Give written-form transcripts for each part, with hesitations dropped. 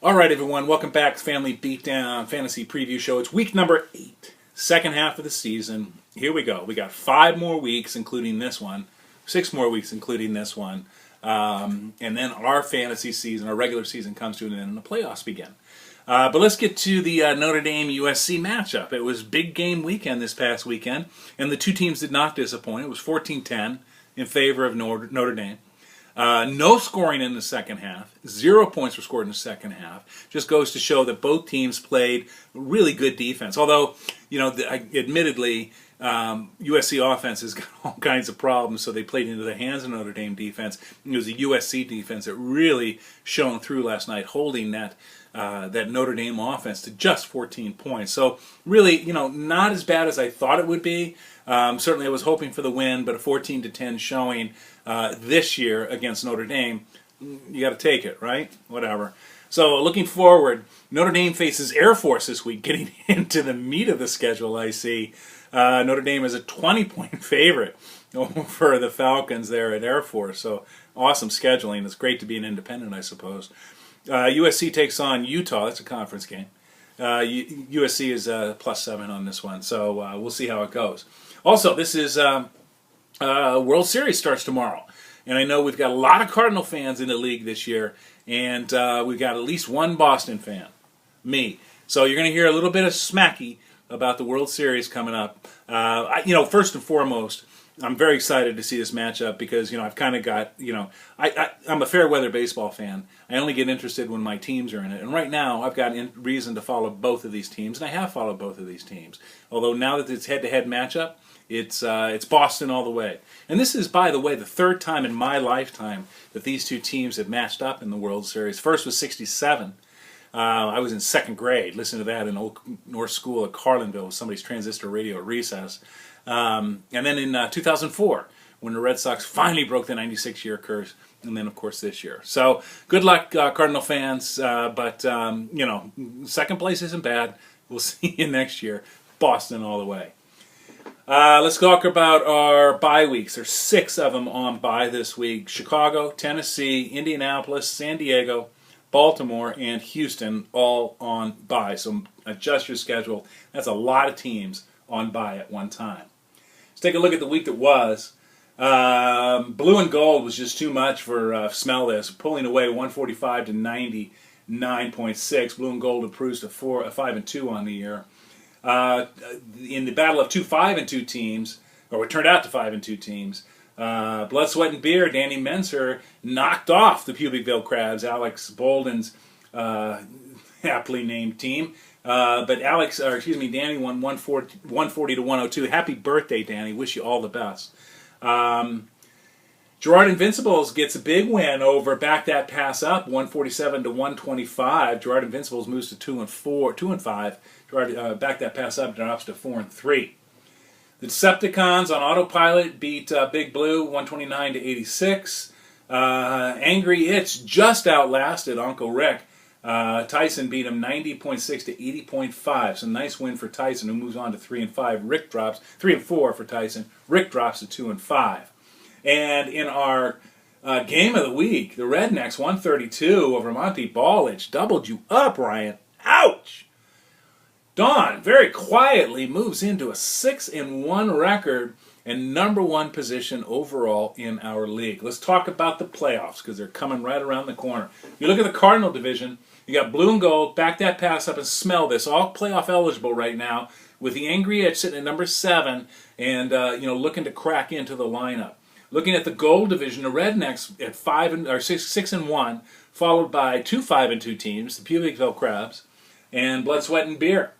All right, everyone, welcome back to Family Beatdown Fantasy Preview Show. It's week number 8, second half of the season. Here we go. We got 5 more weeks, including this one, 6 more weeks, including this one, and then our fantasy season, our regular season, comes to an end, and the playoffs begin. But let's get to the Notre Dame USC matchup. It was big game weekend this past weekend, and the two teams did not disappoint. It was 14-10 in favor of Notre Dame. No scoring in the second half. 0 points were scored in the second half. Just goes to show that both teams played really good defense. Although, admittedly, USC offense has got all kinds of problems, so they played into the hands of Notre Dame defense. It was the USC defense that really shone through last night, holding that Notre Dame offense to just 14 points. So really, not as bad as I thought it would be. Certainly I was hoping for the win, but a 14-10 showing this year against Notre Dame, you got to take it, right? Whatever. So looking forward, Notre Dame faces Air Force this week, getting into the meat of the schedule, I see. Notre Dame is a 20-point favorite over the Falcons there at Air Force. So awesome scheduling. It's great to be an independent, I suppose. USC takes on Utah. That's a conference game. USC is +7 on this one, so we'll see how it goes. Also, this is World Series starts tomorrow, and I know we've got a lot of Cardinal fans in the league this year, and we've got at least one Boston fan, me. So you're going to hear a little bit of smacky about the World Series coming up. First and foremost, I'm very excited to see this matchup because, I've kind of got, I'm a fair weather baseball fan. I only get interested when my teams are in it. And right now, I've got reason to follow both of these teams, and I have followed both of these teams. Although now that it's head-to-head matchup, it's Boston all the way. And this is, by the way, the third time in my lifetime that these two teams have matched up in the World Series. First was '67. I was in second grade, listening to that in Old North School at Carlinville with somebody's transistor radio at recess. And then in 2004, when the Red Sox finally broke the 96-year curse, and then, of course, this year. So, good luck, Cardinal fans, but, second place isn't bad. We'll see you next year. Boston all the way. Let's talk about our bye weeks. There's 6 of them on bye this week. Chicago, Tennessee, Indianapolis, San Diego, Baltimore, and Houston all on bye. So, adjust your schedule. That's a lot of teams on bye at one time. Let's take a look at the week that was. Blue and gold was just too much for smell this, pulling away 145 to 99.6. Blue and gold improves to 5-2 on the year. In the battle of 2 5-2 teams, or it turned out to 5-2 teams, Blood, Sweat, and Beer, Dani Menser knocked off the Pubicville Crabs, Alex Bolden's aptly named team. But Dani won 140 to 102. Happy birthday, Dani. Wish you all the best. Gerard Invincibles gets a big win over Back That Pass Up, 147 to 125. Gerard Invincibles moves to 2-5. Gerard Back That Pass Up drops to 4-3. The Decepticons on autopilot beat Big Blue, 129 to 86. Angry Itch just outlasted Uncle Rick. Tyson beat him 90.6 to 80.5. So nice win for Tyson, who moves on to 3-5. Rick drops 3-4 for Tyson. Rick drops to 2-5. And in our game of the week, the Rednecks 132 over Monty Ballage doubled you up, Ryan. Ouch! Dawn very quietly moves into a 6-1 record and number 1 position overall in our league. Let's talk about the playoffs because they're coming right around the corner. You look at the Cardinal division, you got Blue and Gold, Back That Pass Up, and Smell This, all playoff eligible right now, with the Angry Edge sitting at number 7 and looking to crack into the lineup. Looking at the Gold division, the Rednecks at 6-1, followed by 2 5-2 teams, the Pubicville Crabs, and Blood, Sweat, and Beer.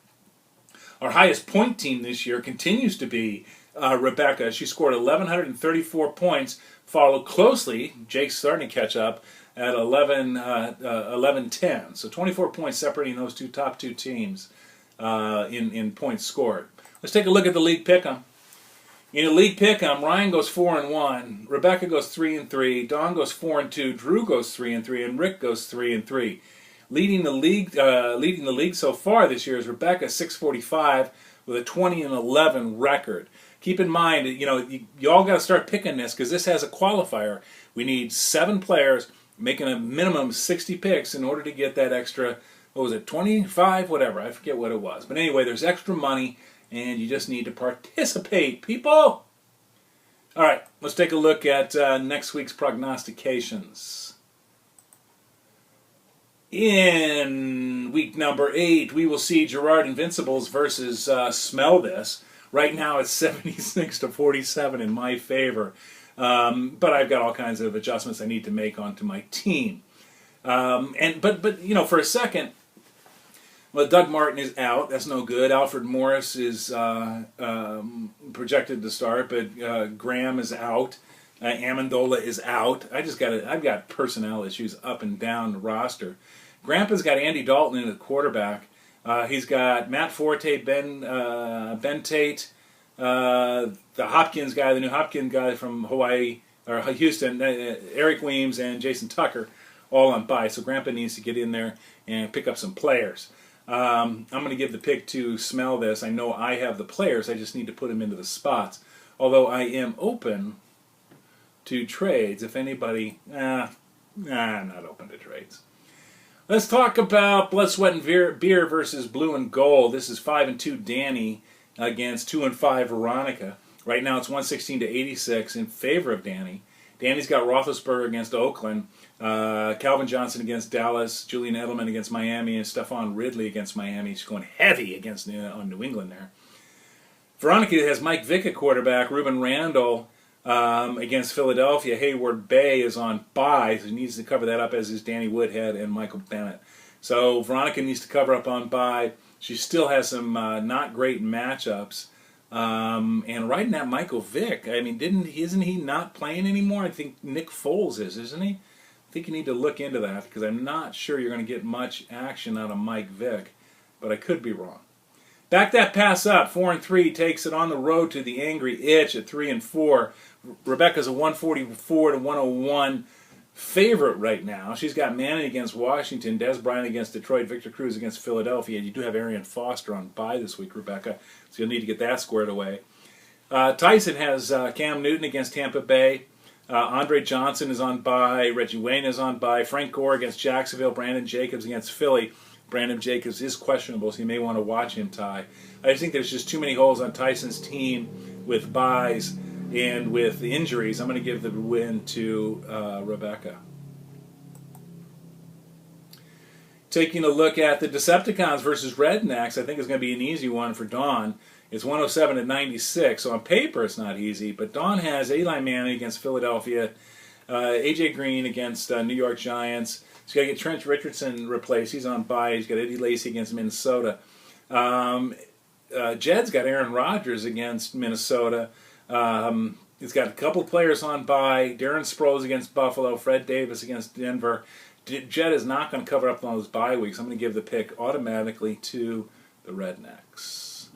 Our highest point team this year continues to be Rebecca. She scored 1,134 points, followed closely, Jake's starting to catch up, at 11-10. So 24 points separating those top two teams in points scored. Let's take a look at the league pick'em. In the league pick'em, Ryan goes 4-1, Rebecca goes 3-3, Dawn goes 4-2, Drew goes 3-3, and Rick goes 3-3. Leading the league so far this year is Rebecca, 645, with a 20-11 record. Keep in mind, you all got to start picking this because this has a qualifier. We need 7 players making a minimum of 60 picks in order to get that extra, what was it, 25, whatever. I forget what it was. But anyway, there's extra money, and you just need to participate, people. All right, let's take a look at next week's prognostications. In week number 8, we will see Gerard Invincibles versus Smell This. Right now, it's 76-47 in my favor. But I've got all kinds of adjustments I need to make onto my team. But you know, for a second, well, Doug Martin is out. That's no good. Alfred Morris is projected to start, but Graham is out. Amendola is out. I've got personnel issues up and down the roster. Grandpa's got Andy Dalton in the quarterback. He's got Matt Forte, Ben Tate, the Hopkins guy, the new Hopkins guy from Hawaii or Houston, Eric Weems and Jason Tucker, all on bye. So Grandpa needs to get in there and pick up some players. I'm going to give the pick to Smell This. I know I have the players. I just need to put them into the spots. Although I am open to trades. If anybody, I'm not open to trades. Let's talk about Blood, Sweat, and Beer versus Blue and Gold. This is 5-2 Dani against 2-5 Veronica. Right now it's 116-86 in favor of Dani. Dani's got Roethlisberger against Oakland, Calvin Johnson against Dallas, Julian Edelman against Miami, and Stephon Ridley against Miami. He's going heavy against on New England there. Veronica has Mike Vick at quarterback, Ruben Randall against Philadelphia. Hayward Bay is on bye, so he needs to cover that up, as is Danny Woodhead and Michael Bennett. So Veronica needs to cover up on bye. She still has some not great matchups. And right now, Michael Vick, I mean, isn't he not playing anymore? I think Nick Foles is, isn't he? I think you need to look into that, because I'm not sure you're going to get much action out of Mike Vick, but I could be wrong. Back that pass up. 4-3 takes it on the road to the Angry Itch at 3-4. Rebecca's a 144-101 favorite right now. She's got Manning against Washington, Des Bryant against Detroit, Victor Cruz against Philadelphia. You do have Arian Foster on bye this week, Rebecca, so you'll need to get that squared away. Tyson has Cam Newton against Tampa Bay. Andre Johnson is on bye. Reggie Wayne is on bye. Frank Gore against Jacksonville. Brandon Jacobs against Philly. Brandon Jacobs is questionable, so you may want to watch him, Ty. I just think there's just too many holes on Tyson's team with byes and with the injuries. I'm going to give the win to Rebecca. Taking a look at the Decepticons versus Rednecks, I think it's going to be an easy one for Dawn. It's 107-96, so on paper it's not easy, but Dawn has Eli Manning against Philadelphia, A.J. Green against New York Giants. He's got to get Trent Richardson replaced. He's on bye. He's got Eddie Lacy against Minnesota. Jed's got Aaron Rodgers against Minnesota. He's got a couple players on bye. Darren Sproles against Buffalo. Fred Davis against Denver. Jed is not going to cover up on those bye weeks. I'm going to give the pick automatically to the Rednecks.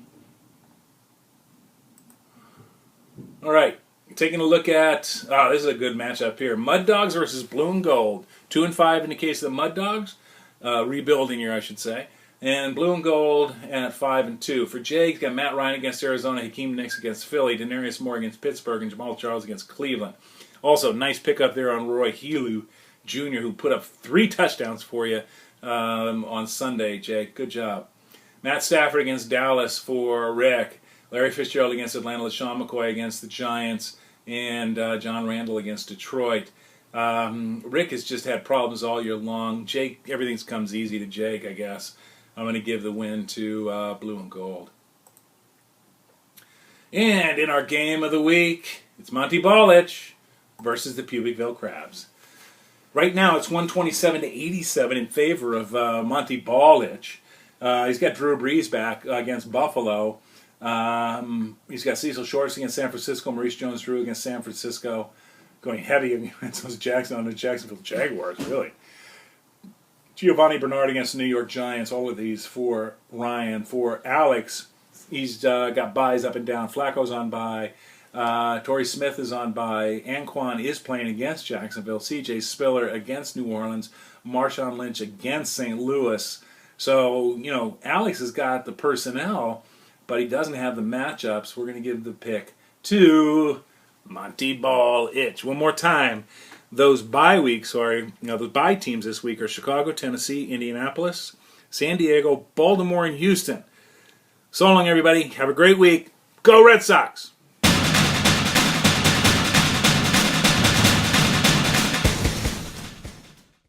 All right. Taking a look at, this is a good matchup here. Mud Dogs versus Blue and Gold. 2-5 in the case of the Mud Dogs. Rebuilding year, I should say. And Blue and Gold at 5-2. For Jake, he's got Matt Ryan against Arizona, Hakeem Nicks against Philly, Denarius Moore against Pittsburgh, and Jamal Charles against Cleveland. Also, nice pickup there on Roy Helu Jr., who put up 3 touchdowns for you on Sunday, Jake. Good job. Matt Stafford against Dallas for Rick. Larry Fitzgerald against Atlanta. LaShawn McCoy against the Giants. And John Randall against Detroit. Rick has just had problems all year long. Jake, everything comes easy to Jake, I guess. I'm going to give the win to Blue and Gold. And in our game of the week, it's Monty Ballich versus the Pubicville Crabs. Right now, it's 127-87 in favor of Monty Ballich. He's got Drew Brees back against Buffalo. He's got Cecil Shorts against San Francisco. Maurice Jones-Drew against San Francisco. Going heavy against those Jacksonville Jaguars, really. Giovanni Bernard against the New York Giants. All of these for Ryan. For Alex, he's got byes up and down. Flacco's on bye. Torrey Smith is on bye. Anquan is playing against Jacksonville. C.J. Spiller against New Orleans. Marshawn Lynch against St. Louis. So, you know, Alex has got the personnel, but he doesn't have the matchups. We're going to give the pick to Monty Ball Itch. One more time. Those bye weeks, those bye teams this week are Chicago, Tennessee, Indianapolis, San Diego, Baltimore, and Houston. So long, everybody. Have a great week. Go Red Sox!